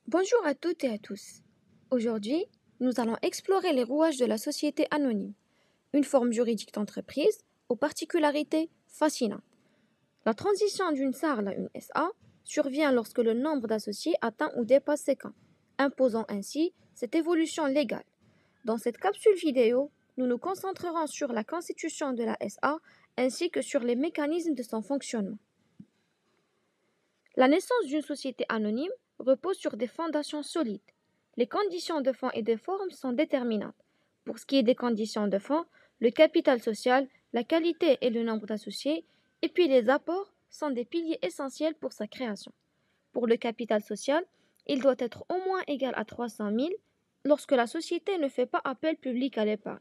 Bonjour à toutes et à tous. Aujourd'hui, nous allons explorer les rouages de la société anonyme, une forme juridique d'entreprise aux particularités fascinantes. La transition d'une SARL à une SA survient lorsque le nombre d'associés atteint ou dépasse 50, imposant ainsi cette évolution légale. Dans cette capsule vidéo, nous nous concentrerons sur la constitution de la SA ainsi que sur les mécanismes de son fonctionnement. La naissance d'une société anonyme repose sur des fondations solides. Les conditions de fond et de forme sont déterminantes. Pour ce qui est des conditions de fond, le capital social, la qualité et le nombre d'associés, et puis les apports sont des piliers essentiels pour sa création. Pour le capital social, il doit être au moins égal à 300 000 lorsque la société ne fait pas appel public à l'épargne,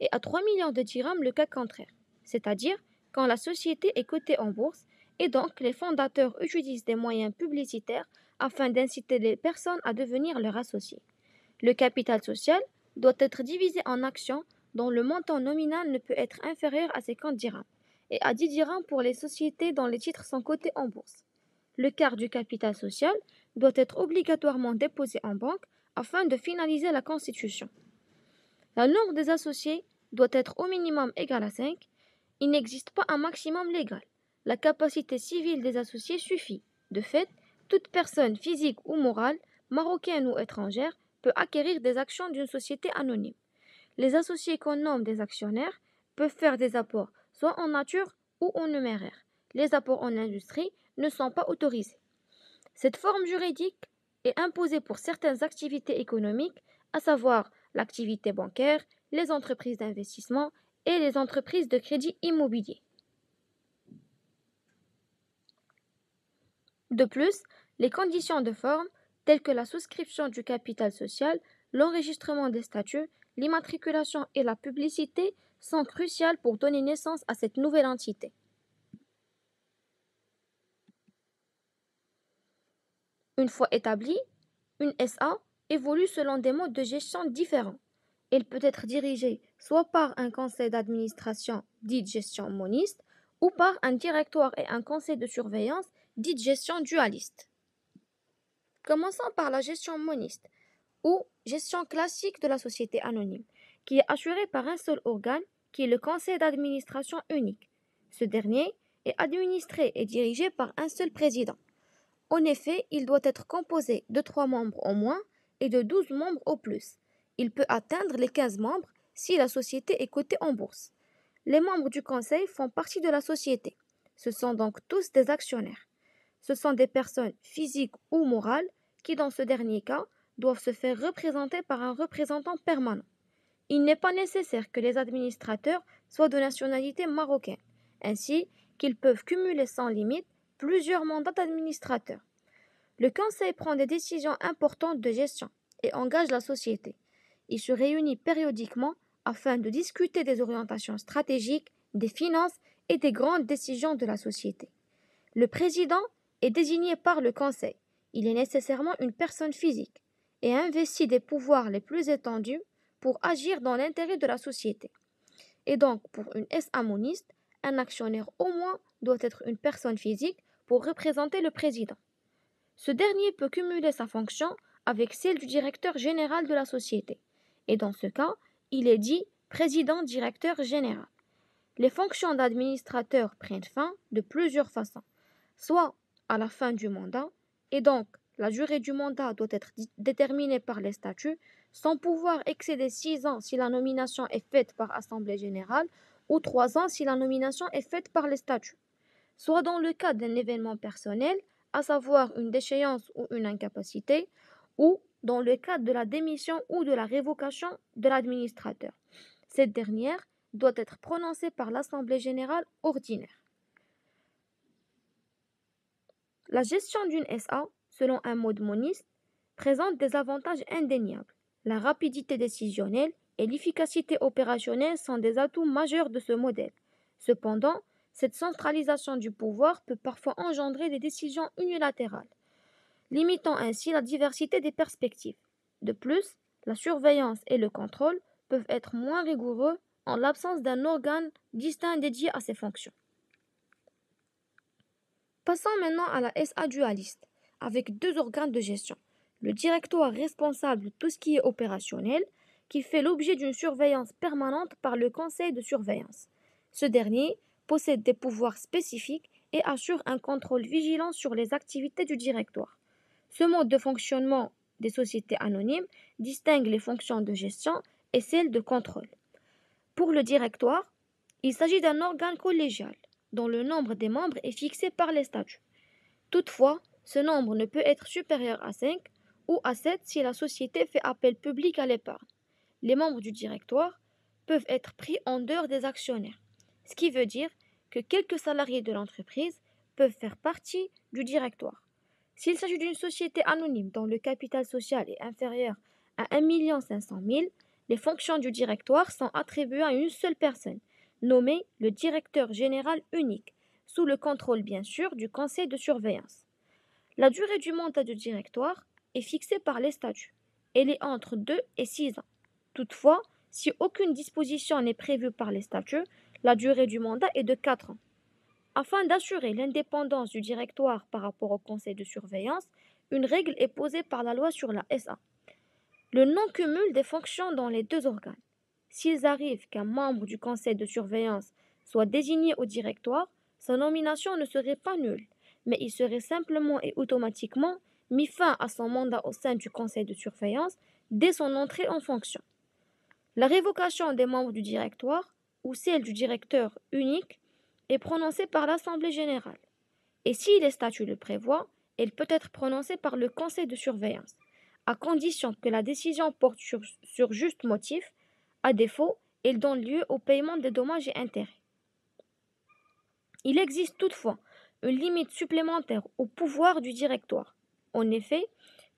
et à 3 millions de dirhams le cas contraire, c'est-à-dire quand la société est cotée en bourse et donc les fondateurs utilisent des moyens publicitaires afin d'inciter les personnes à devenir leurs associés. Le capital social doit être divisé en actions dont le montant nominal ne peut être inférieur à 50 dirhams et à 10 dirhams pour les sociétés dont les titres sont cotés en bourse. Le quart du capital social doit être obligatoirement déposé en banque afin de finaliser la constitution. Le nombre des associés doit être au minimum égal à 5. Il n'existe pas un maximum légal. La capacité civile des associés suffit. De fait, toute personne physique ou morale, marocaine ou étrangère, peut acquérir des actions d'une société anonyme. Les associés qu'on nomme des actionnaires peuvent faire des apports soit en nature ou en numéraire. Les apports en industrie ne sont pas autorisés. Cette forme juridique est imposée pour certaines activités économiques, à savoir l'activité bancaire, les entreprises d'investissement et les entreprises de crédit immobilier. De plus, les conditions de forme, telles que la souscription du capital social, l'enregistrement des statuts, l'immatriculation et la publicité, sont cruciales pour donner naissance à cette nouvelle entité. Une fois établie, une SA évolue selon des modes de gestion différents. Elle peut être dirigée soit par un conseil d'administration dit gestion moniste ou par un directoire et un conseil de surveillance dit gestion dualiste. Commençons par la gestion moniste ou gestion classique de la société anonyme, qui est assurée par un seul organe qui est le conseil d'administration unique. Ce dernier est administré et dirigé par un seul président. En effet, il doit être composé de 3 membres au moins et de 12 membres au plus. Il peut atteindre les 15 membres si la société est cotée en bourse. Les membres du conseil font partie de la société. Ce sont donc tous des actionnaires. Ce sont des personnes physiques ou morales qui, dans ce dernier cas, doivent se faire représenter par un représentant permanent. Il n'est pas nécessaire que les administrateurs soient de nationalité marocaine, ainsi qu'ils peuvent cumuler sans limite plusieurs mandats d'administrateur. Le conseil prend des décisions importantes de gestion et engage la société. Il se réunit périodiquement afin de discuter des orientations stratégiques, des finances et des grandes décisions de la société. Le président est désigné par le conseil. Il est nécessairement une personne physique et investit des pouvoirs les plus étendus pour agir dans l'intérêt de la société. Et donc, pour une SA moniste, un actionnaire au moins doit être une personne physique pour représenter le président. Ce dernier peut cumuler sa fonction avec celle du directeur général de la société. Et dans ce cas, il est dit président-directeur général. Les fonctions d'administrateur prennent fin de plusieurs façons, soit à la fin du mandat, et donc la durée du mandat doit être déterminée par les statuts, sans pouvoir excéder 6 ans si la nomination est faite par Assemblée générale ou 3 ans si la nomination est faite par les statuts, soit dans le cas d'un événement personnel, à savoir une déchéance ou une incapacité, ou dans le cas de la démission ou de la révocation de l'administrateur. Cette dernière doit être prononcée par l'Assemblée générale ordinaire. La gestion d'une SA, selon un mode moniste, présente des avantages indéniables. La rapidité décisionnelle et l'efficacité opérationnelle sont des atouts majeurs de ce modèle. Cependant, cette centralisation du pouvoir peut parfois engendrer des décisions unilatérales, limitant ainsi la diversité des perspectives. De plus, la surveillance et le contrôle peuvent être moins rigoureux en l'absence d'un organe distinct dédié à ces fonctions. Passons maintenant à la SA dualiste, avec 2 organes de gestion, le directoire responsable de tout ce qui est opérationnel, qui fait l'objet d'une surveillance permanente par le conseil de surveillance. Ce dernier possède des pouvoirs spécifiques et assure un contrôle vigilant sur les activités du directoire. Ce mode de fonctionnement des sociétés anonymes distingue les fonctions de gestion et celles de contrôle. Pour le directoire, il s'agit d'un organe collégial dont le nombre des membres est fixé par les statuts. Toutefois, ce nombre ne peut être supérieur à 5 ou à 7 si la société fait appel public à l'épargne. Les membres du directoire peuvent être pris en dehors des actionnaires, ce qui veut dire que quelques salariés de l'entreprise peuvent faire partie du directoire. S'il s'agit d'une société anonyme dont le capital social est inférieur à 1,5 million, les fonctions du directoire sont attribuées à une seule personne, nommée le directeur général unique, sous le contrôle bien sûr du conseil de surveillance. La durée du mandat du directoire est fixée par les statuts. Elle est entre 2 et 6 ans. Toutefois, si aucune disposition n'est prévue par les statuts, la durée du mandat est de 4 ans. Afin d'assurer l'indépendance du directoire par rapport au conseil de surveillance, une règle est posée par la loi sur la SA. Le non-cumul des fonctions dans les deux organes. S'il arrive qu'un membre du conseil de surveillance soit désigné au directoire, sa nomination ne serait pas nulle, mais il serait simplement et automatiquement mis fin à son mandat au sein du conseil de surveillance dès son entrée en fonction. La révocation des membres du directoire ou celle du directeur unique est prononcée par l'Assemblée générale. Et si les statuts le prévoient, elle peut être prononcée par le conseil de surveillance, à condition que la décision porte sur juste motif. À défaut, elle donne lieu au paiement des dommages et intérêts. Il existe toutefois une limite supplémentaire au pouvoir du directoire. En effet,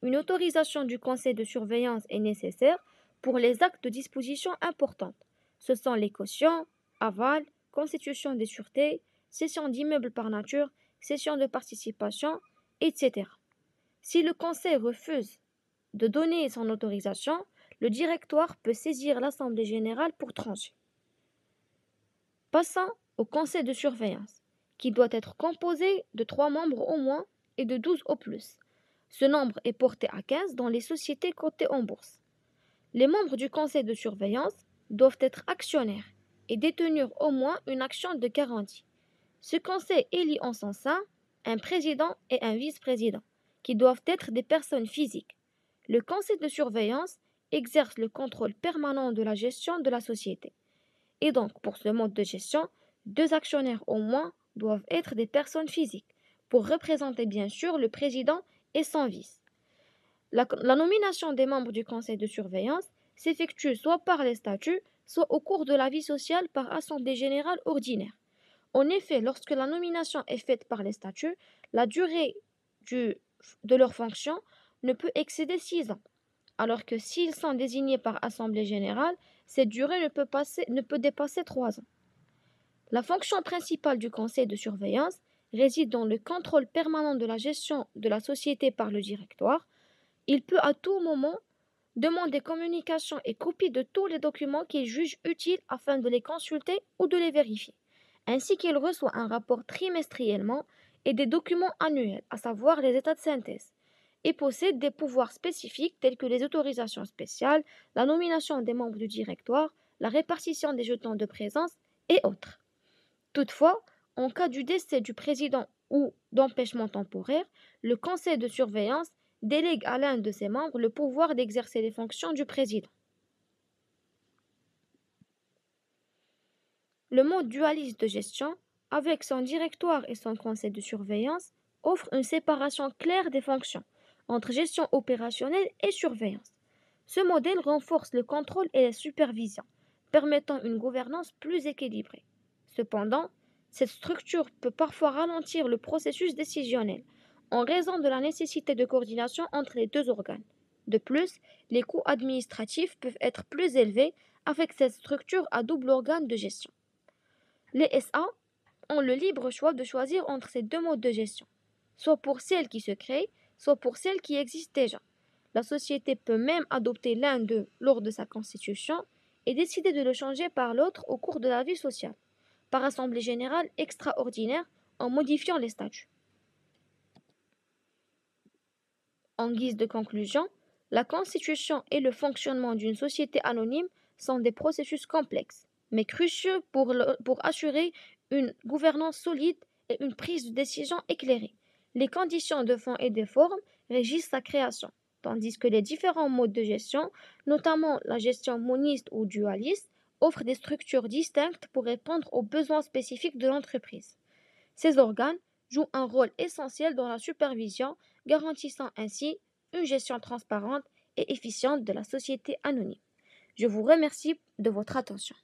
une autorisation du conseil de surveillance est nécessaire pour les actes de disposition importantes. Ce sont les cautions, avals, constitution des sûretés, cession d'immeubles par nature, cession de participation, etc. Si le conseil refuse de donner son autorisation, le directoire peut saisir l'Assemblée générale pour trancher. Passons au conseil de surveillance, qui doit être composé de 3 membres au moins et de 12 au plus. Ce nombre est porté à 15 dans les sociétés cotées en bourse. Les membres du conseil de surveillance doivent être actionnaires et détenir au moins une action de garantie. Ce conseil élit en son sein un président et un vice-président, qui doivent être des personnes physiques. Le conseil de surveillance exerce le contrôle permanent de la gestion de la société. Et donc, pour ce mode de gestion, 2 actionnaires au moins doivent être des personnes physiques, pour représenter bien sûr le président et son vice. La nomination des membres du conseil de surveillance s'effectue soit par les statuts, soit au cours de la vie sociale par assemblée générale ordinaire. En effet, lorsque la nomination est faite par les statuts, la durée de leur fonction ne peut excéder 6 ans, alors que s'ils sont désignés par assemblée générale, cette durée ne peut dépasser 3 ans. La fonction principale du conseil de surveillance réside dans le contrôle permanent de la gestion de la société par le directoire. Il peut à tout moment demander communication et copie de tous les documents qu'il juge utiles afin de les consulter ou de les vérifier, ainsi qu'il reçoit un rapport trimestriellement et des documents annuels, à savoir les états de synthèse, et possède des pouvoirs spécifiques tels que les autorisations spéciales, la nomination des membres du directoire, la répartition des jetons de présence et autres. Toutefois, en cas du décès du président ou d'empêchement temporaire, le conseil de surveillance délègue à l'un de ses membres le pouvoir d'exercer les fonctions du président. Le mode dualiste de gestion, avec son directoire et son conseil de surveillance, offre une séparation claire des fonctions entre gestion opérationnelle et surveillance. Ce modèle renforce le contrôle et la supervision, permettant une gouvernance plus équilibrée. Cependant, cette structure peut parfois ralentir le processus décisionnel en raison de la nécessité de coordination entre les 2 organes. De plus, les coûts administratifs peuvent être plus élevés avec cette structure à double organe de gestion. Les SA ont le libre choix de choisir entre ces 2 modes de gestion, soit pour celles qui se créent, soit pour celles qui existent déjà. La société peut même adopter l'un d'eux lors de sa constitution et décider de le changer par l'autre au cours de la vie sociale, par assemblée générale extraordinaire en modifiant les statuts. En guise de conclusion, la constitution et le fonctionnement d'une société anonyme sont des processus complexes, mais cruciaux pour assurer une gouvernance solide et une prise de décision éclairée. Les conditions de fond et de forme régissent sa création, tandis que les différents modes de gestion, notamment la gestion moniste ou dualiste, offrent des structures distinctes pour répondre aux besoins spécifiques de l'entreprise. Ces organes jouent un rôle essentiel dans la supervision, garantissant ainsi une gestion transparente et efficiente de la société anonyme. Je vous remercie de votre attention.